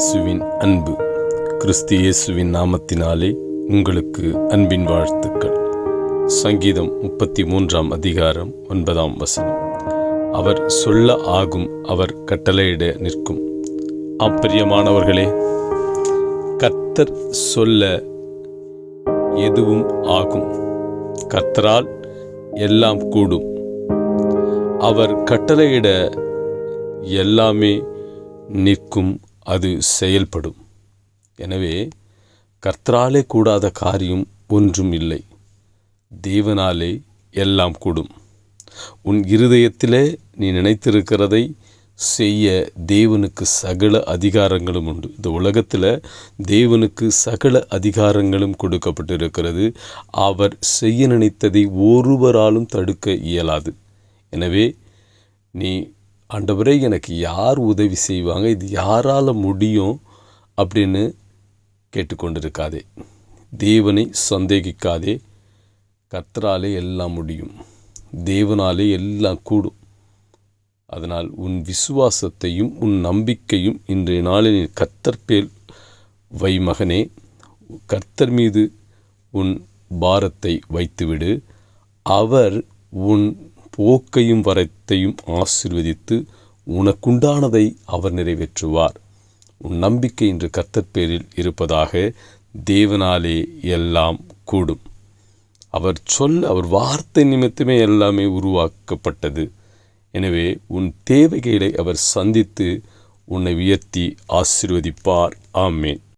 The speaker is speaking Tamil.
இயேசுவின் அன்பு. கிறிஸ்து இயேசுவின் நாமத்தினாலே உங்களுக்கு அன்பின் வாழ்த்துக்கள். சங்கீதம் 33 அதிகாரம் 9 அவர் சொல்ல ஆகும், அவர் கட்டளையிட நிற்கும். பிரியமானவர்களே, கர்த்தர் சொல்ல எதுவும் ஆகும். கர்த்தரால் எல்லாம் கூடும். அவர் கட்டளையிட எல்லாமே நிற்கும், அது செயல்படும். எனவே கர்த்தராலே கூடாத காரியம் ஒன்றும் இல்லை. தேவனாலே எல்லாம் கூடும். உன் இருதயத்திலே நீ நினைத்திருக்கிறதை செய்ய தேவனுக்கு சகல அதிகாரங்களும் உண்டு. இந்த உலகத்தில் தேவனுக்கு சகல அதிகாரங்களும் கொடுக்கப்பட்டிருக்கிறது. அவர் செய்ய நினைத்ததை ஒருவராலும் தடுக்க இயலாது. எனவே நீ, ஆண்டவரே, எனக்கு யார் உதவி செய்வாங்க, இது யாரால் முடியும் அப்படின்னு கேட்டுக்கொண்டிருக்காதே. தேவனை சந்தேகிக்காதே. கர்த்தராலே எல்லாம் முடியும். தேவனாலே எல்லாம் கூடும். அதனால் உன் விசுவாசத்தையும் உன் நம்பிக்கையும் இன்றைய நாளில் கர்த்தர் பேர் வை மகனே. கர்த்தர் மீது உன் பாரத்தை வைத்துவிடு. அவர் உன் போக்கையும் வரத்தையும் ஆசீர்வதித்து உனக்குண்டானதை அவர் நிறைவேற்றுவார். உன் நம்பிக்கை இன்று கர்த்தர் பேரில் இருப்பதாக. தேவனாலே எல்லாம் கூடும். அவர் வார்த்தை நிமித்தமே எல்லாமே உருவாக்கப்பட்டது. எனவே உன் தேவைகளை அவர் சந்தித்து உன்னை உயர்த்தி ஆசீர்வதிப்பார். ஆமேன்.